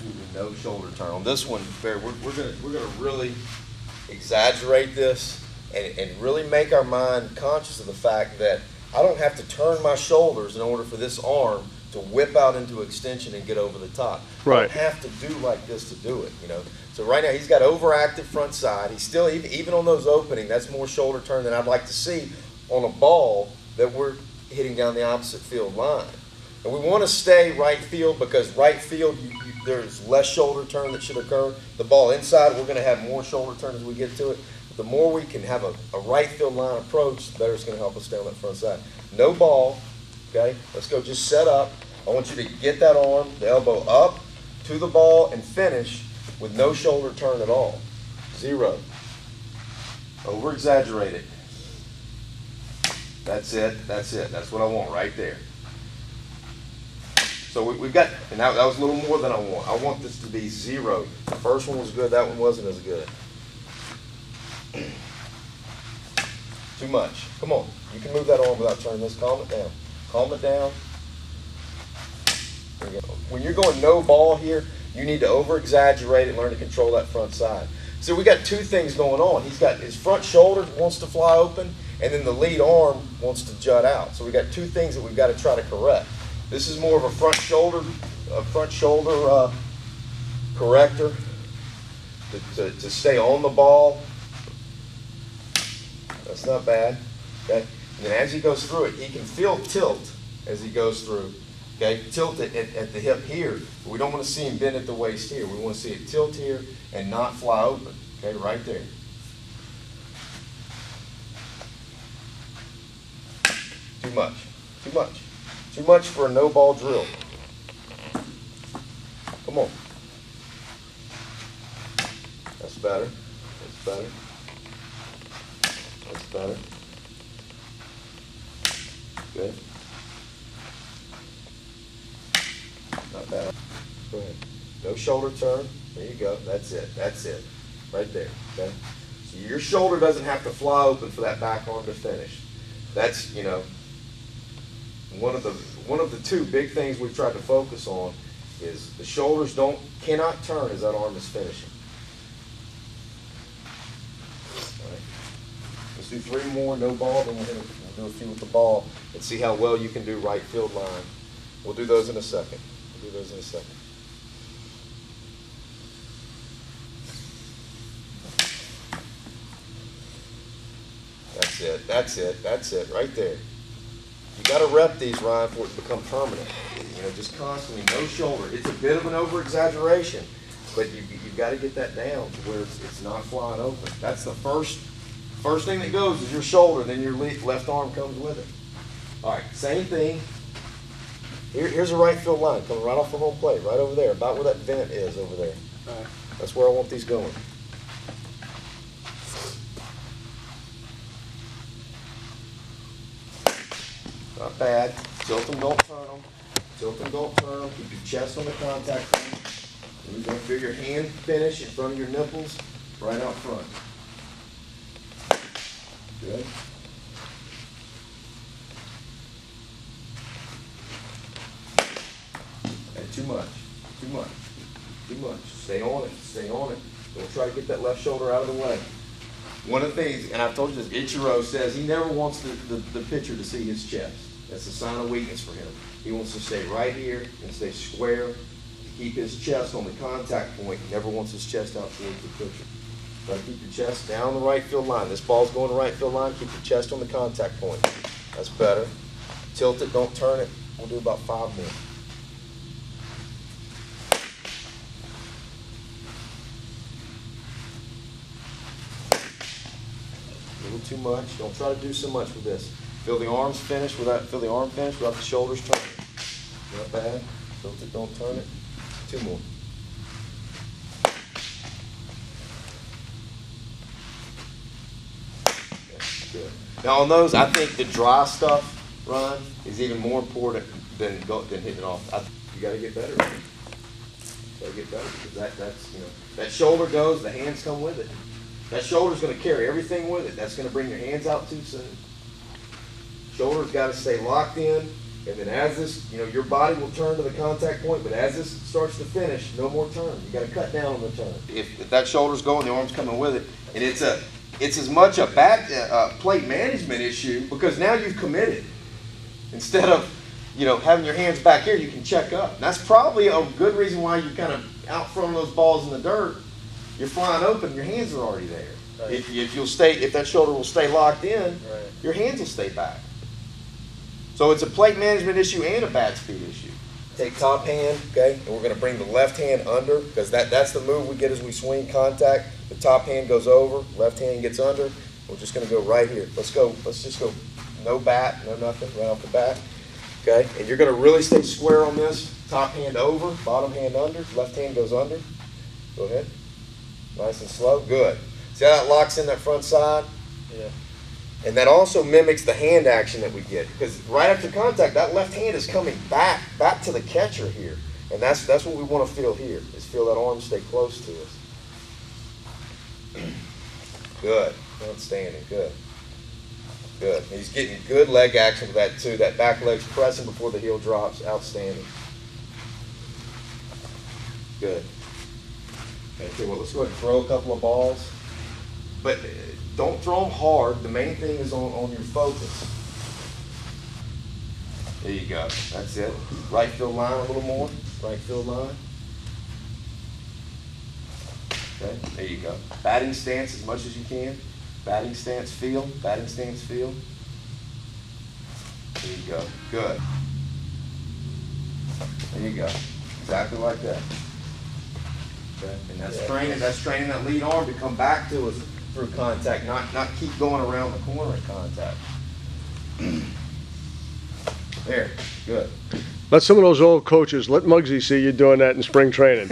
absolutely no shoulder turn. On this one, we're gonna really exaggerate this and really make our mind conscious of the fact that I don't have to turn my shoulders in order for this arm to whip out into extension and get over the top. Right. I don't have to do like this to do it, you know. So right now he's got overactive front side. He's still, even on those opening, that's more shoulder turn than I'd like to see on a ball that we're hitting down the opposite field line. And we want to stay right field because right field, there's less shoulder turn that should occur. The ball inside, we're going to have more shoulder turn as we get to it. But the more we can have a right field line approach, the better it's going to help us stay on that front side. No ball, okay? Let's go just set up. I want you to get that arm, the elbow up to the ball and finish with no shoulder turn at all. 0. Over-exaggerate it. That's it. That's it. That's what I want right there. So we've got, and that was a little more than I want. I want this to be 0. The first one was good. That one wasn't as good. Too much. Come on. You can move that arm without turning this. Calm it down. Calm it down. There you go. When you're going no ball here, you need to over-exaggerate and learn to control that front side. So we got two things going on. He's got his front shoulder wants to fly open, and then the lead arm wants to jut out. So we got two things that we've got to try to correct. This is more of a front shoulder corrector to stay on the ball. That's not bad. Okay. And then as he goes through it, he can feel tilt as he goes through. Okay, tilt it at the hip here. But we don't want to see him bend at the waist here. We want to see it tilt here and not fly open. Okay, right there. Too much. Too much. Too much for a no-ball drill. Come on. That's better. That's better. That's better. Good. Not bad. Go ahead. No shoulder turn. There you go. That's it. That's it. Right there. Okay. So your shoulder doesn't have to fly open for that back arm to finish. That's, you know, one of the two big things we've tried to focus on is the shoulders cannot turn as that arm is finishing. All right. Let's do 3 more, no ball, then we'll do a few with the ball and see how well you can do right field line. We'll do those in a second. We'll do those in a second. That's it. That's it. That's it. Right there. You got to rep these, Ryan, for it to become permanent. You know, just constantly, no shoulder. It's a bit of an over-exaggeration, but you've got to get that down to where it's not flying open. That's the first thing that goes is your shoulder, then your left arm comes with it. All right, same thing. Here's a right field line coming right off the home plate, right over there, about where that vent is over there. All right. That's where I want these going. Not bad. Tilt them, don't turn them. Tilt them, don't turn them. Keep your chest on the contact point. And you're going to feel your hand finish in front of your nipples, right out front. Good. And too much. Too much. Too much. Stay on it. Stay on it. Don't try to get that left shoulder out of the way. One of the things, and I've told you this, Ichiro says he never wants the pitcher to see his chest. That's a sign of weakness for him. He wants to stay right here and stay square, to keep his chest on the contact point. He never wants his chest out towards the pitcher. Try to keep your chest down the right field line. This ball's going to right field line. Keep your chest on the contact point. That's better. Tilt it, don't turn it. We'll do about 5 more. A little too much. Don't try to do so much with this. Feel the arms finish without the shoulders turning. Not bad. Tilt it, don't turn it. 2 more. Okay, good. Now on those, I think the dry stuff, Ron, is even more important than hitting it off. You got to get better. Got to get better because that's, you know, that shoulder goes, the hands come with it. That shoulder's going to carry everything with it. That's going to bring your hands out too soon. Shoulder's got to stay locked in And then as this, your body will turn to the contact point, but as this starts to finish, no more turn. You got to cut down on the turn. If that shoulder's going, the arm's coming with it, and it's as much a back plate management issue because now you've committed. Instead of having your hands back here, you can check up. And that's probably a good reason why you kind of out front those balls in the dirt. You're flying open, your hands are already there. Right. If that shoulder will stay locked in, right, your hands will stay back. So it's a plate management issue and a bat speed issue. Take top hand, okay, and we're going to bring the left hand under because that's the move we get as we swing contact. The top hand goes over, left hand gets under. We're just going to go right here. Let's just go no bat, no nothing, right off the bat. Okay, and you're going to really stay square on this. Top hand over, bottom hand under, left hand goes under. Go ahead. Nice and slow. Good. See how that locks in that front side? Yeah. And that also mimics the hand action that we get. Because right after contact, that left hand is coming back to the catcher here. And that's what we want to feel here, is feel that arm stay close to us. Good. Outstanding. Good. Good. He's getting good leg action with that too. That back leg's pressing before the heel drops. Outstanding. Good. Okay, well, let's go ahead and throw a couple of balls. But don't throw them hard. The main thing is on your focus. There you go. That's it. Right field line a little more. Right field line. Okay, there you go. Batting stance as much as you can. Batting stance, feel. Batting stance, feel. There you go. Good. There you go. Exactly like that. Okay. And that's training that lead arm to come back to us through contact, not keep going around the corner at contact. There, good. Let some of those old coaches, let Muggsy see you doing that in spring training.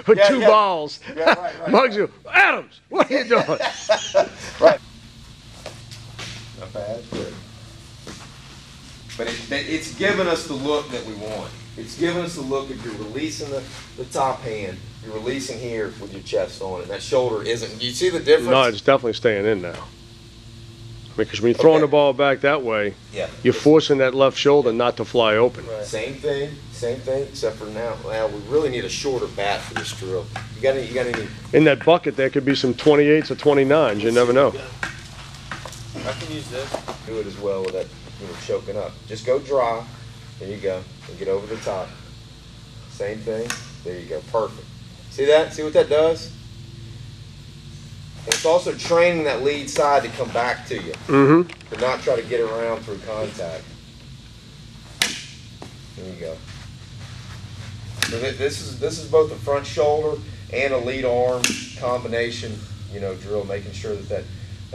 With two balls. Yeah, right. Muggsy, Adams, what are you doing? Right. Not bad, good. But it's giving us the look that we want. It's giving us the look if you're releasing the top hand, you're releasing here with your chest on it. That shoulder isn't. You see the difference? No, it's definitely staying in now. Because when you're throwing the ball back that way, you're forcing that left shoulder not to fly open. Right. Same thing, except for now. Well, we really need a shorter bat for this drill. You got any? In that bucket, there could be some 28s or 29s. You never know. I can use this. Do it as well with that, choking up. Just go dry. There you go. And get over the top. Same thing. There you go. Perfect. See that? See what that does? And it's also training that lead side to come back to you. Mm-hmm. To not try to get around through contact. There you go. So this is both a front shoulder and a lead arm combination, drill, making sure that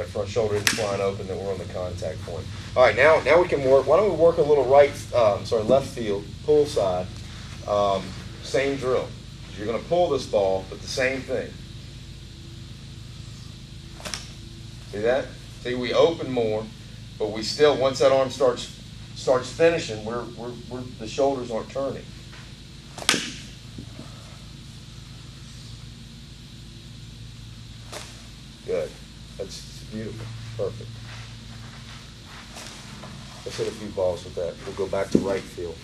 front shoulder is flying open, that we're on the contact point. All right, now we can work. Why don't we work a little left field, pull side. Same drill. You're going to pull this ball, but the same thing. See that? See, we open more, but we still, once that arm starts finishing, the shoulders aren't turning. Good. That's beautiful. Perfect. Let's hit a few balls with that. We'll go back to right field.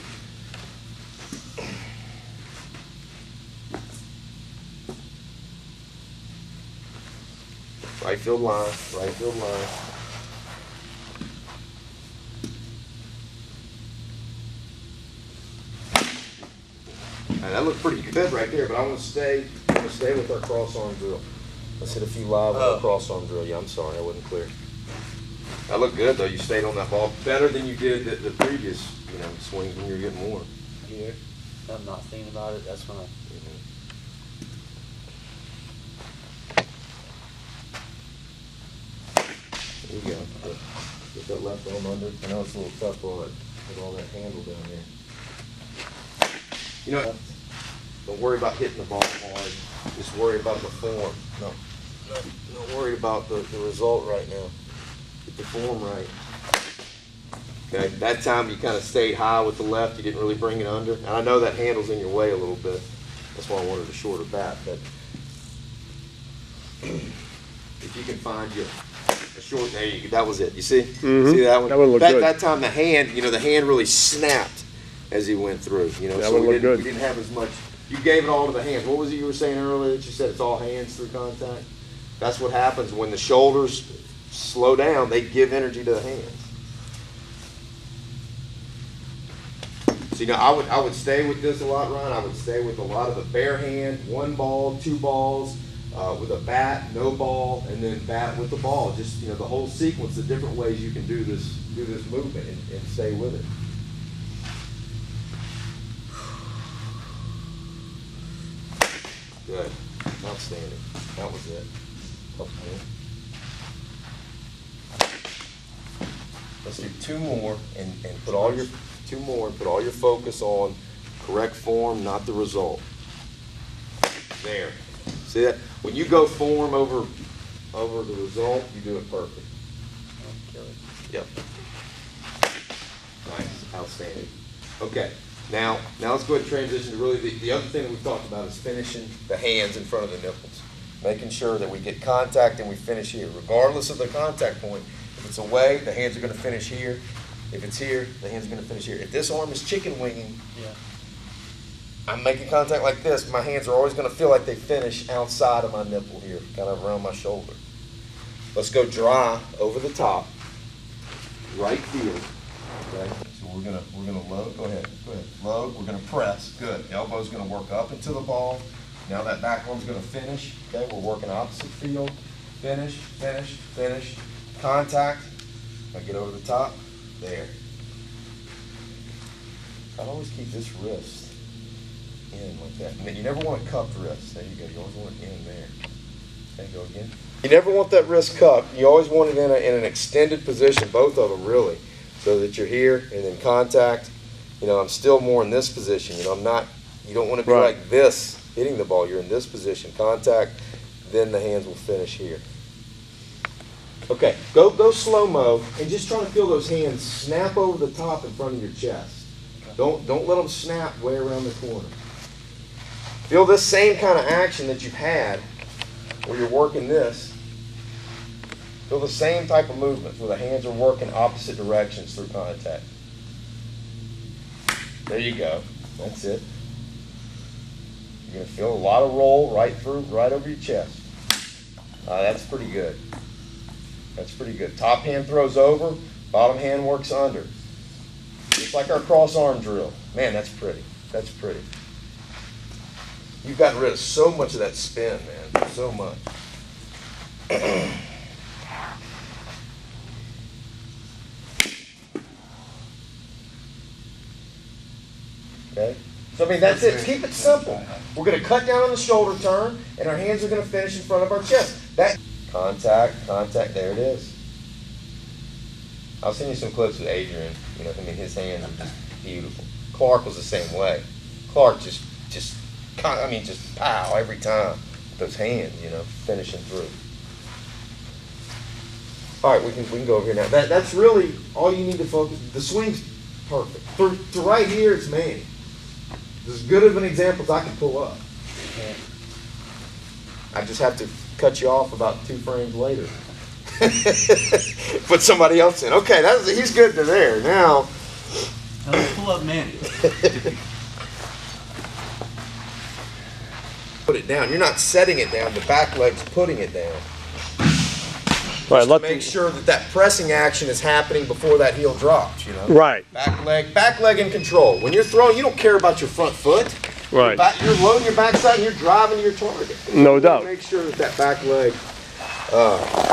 Right field line, right field line. And that looked pretty good right there, but I want to stay with our cross arm drill. Let's hit a few live with our cross arm drill. Yeah, I'm sorry, I wasn't clear. That looked good though. You stayed on that ball better than you did the previous, swings when you were getting more. Here, I'm not thinking about it. That's when I. There you go. Get that left arm under. I know it's a little tough with all that handle down there. Don't worry about hitting the ball hard. Just worry about the form. No, not worried about the result right now. Get the form right. Okay, that time you kind of stayed high with the left. You didn't really bring it under. And I know that handle's in your way a little bit. That's why I wanted a shorter bat. But if you can find your short, there you go. That was it. You see? Mm-hmm. See that one? That one looked good. That time the hand, you know, the hand really snapped as he went through. You know, that so one we looked good. didn't have as much. You gave it all to the hands. What was it you were saying earlier that you said it's all hands through contact? That's what happens when the shoulders slow down. They give energy to the hands. So, you know, I would stay with this a lot, Ron. I would stay with a lot of the bare hand, 1 ball, 2 balls, with a bat, no ball, and then bat with the ball. Just, you know, the whole sequence, the different ways you can do this movement and stay with it. Good. Outstanding. That was it. Couple more. Let's do 2 more and put all your 2 more and put all your focus on correct form, not the result. There. See that? When you go form over the result, you do it perfect. Yep. Nice. Outstanding. Okay. Now let's go ahead and transition to really the other thing that we've talked about is finishing the hands in front of the nipples. Making sure that we get contact and we finish here. Regardless of the contact point, if it's away, the hands are going to finish here. If it's here, the hands are going to finish here. If this arm is chicken winging, I'm making contact like this, my hands are always going to feel like they finish outside of my nipple here, kind of around my shoulder. Let's go dry over the top, right field. Okay. So we're gonna load. Go ahead. Load. We're gonna press. Good. Elbow's gonna work up into the ball. Now that back one's gonna finish. Okay. We're working opposite field. Finish. Finish. Finish. Contact. I get over the top. There. I'd always keep this wrist in like that. And then you never want a cupped wrist. There you go. You always want it in there. Okay. Go again. You never want that wrist cupped. You always want it in an extended position. Both of them really. So that you're here and then contact. You know, I'm still more in this position. You know, I'm not, you don't want to be like this, hitting the ball. You're in this position. Contact, then the hands will finish here. Okay, go slow-mo and just try to feel those hands snap over the top in front of your chest. Don't let them snap way around the corner. Feel this same kind of action that you've had where you're working this. Feel the same type of movements where the hands are working opposite directions through contact. There you go. That's it. You're going to feel a lot of roll right over your chest. That's pretty good. That's pretty good. Top hand throws over, bottom hand works under. Just like our cross arm drill. Man, that's pretty. That's pretty. You've gotten rid of so much of that spin, man. So much. Okay? So, I mean, that's it. Keep it simple. We're going to cut down on the shoulder turn, and our hands are going to finish in front of our chest. That contact, there it is. I'll send you some clips with Adrian. You know, I mean, his hands are just beautiful. Clark was the same way. Clark just pow every time with those hands, you know, finishing through. All right, we can go over here now. That's really all you need to focus. The swing's perfect. To right here, it's Manny. As good of an example as I can pull up. I just have to cut you off about 2 frames later. Put somebody else in. Okay, he's good to there. Now let's pull up Manny. Put it down. You're not setting it down. The back leg's putting it down. Right, to make sure that pressing action is happening before that heel drops, you know? Right. Back leg in control. When you're throwing, you don't care about your front foot. Right. You're loading your backside and you're driving to your target. No doubt. Make sure that back leg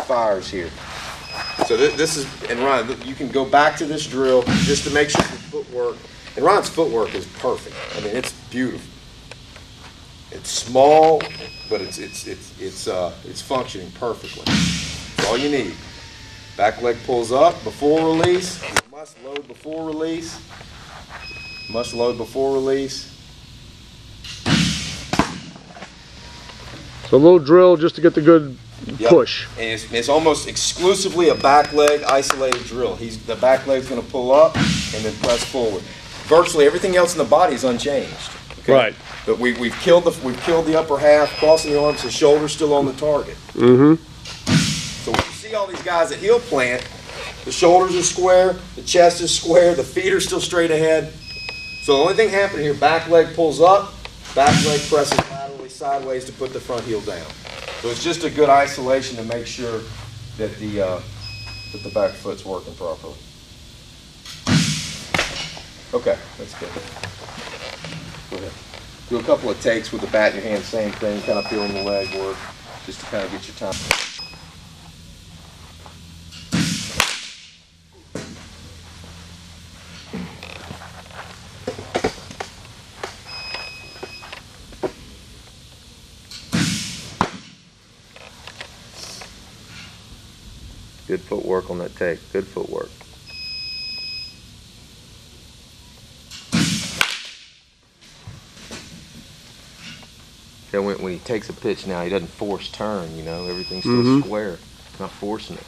fires here. So this is, and Ron, you can go back to this drill just to make sure the footwork, and Ron's footwork is perfect. I mean, it's beautiful. It's small, but it's functioning perfectly. That's all you need. Back leg pulls up before release. You must load before release. Must load before release. So a little drill just to get the good push. And it's almost exclusively a back leg isolated drill. The back leg's going to pull up and then press forward. Virtually everything else in the body is unchanged. Okay? Right. But we've killed the upper half, crossing the arms, the shoulder's still on the target. Mm-hmm. So when you see all these guys at heel plant, the shoulders are square, the chest is square, the feet are still straight ahead. So the only thing happening here, back leg pulls up, back leg presses laterally sideways to put the front heel down. So it's just a good isolation to make sure that the back foot's working properly. Okay, that's good. Go ahead. Do a couple of takes with the bat in your hand, same thing, kind of feeling the leg work, just to kind of get your time. Good footwork on that take. Good footwork. So when he takes a pitch now, he doesn't force turn, you know, everything's still square, not forcing it.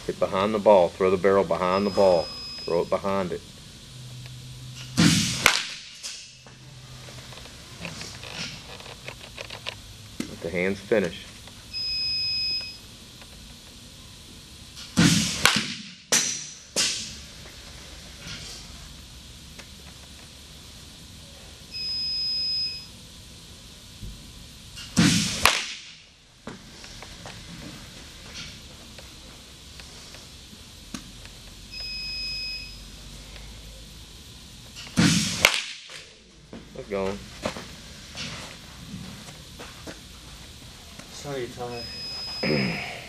Hit behind the ball. Throw the barrel behind the ball. Throw it behind it. Let the hands finish. Keep going. Sorry, Ty.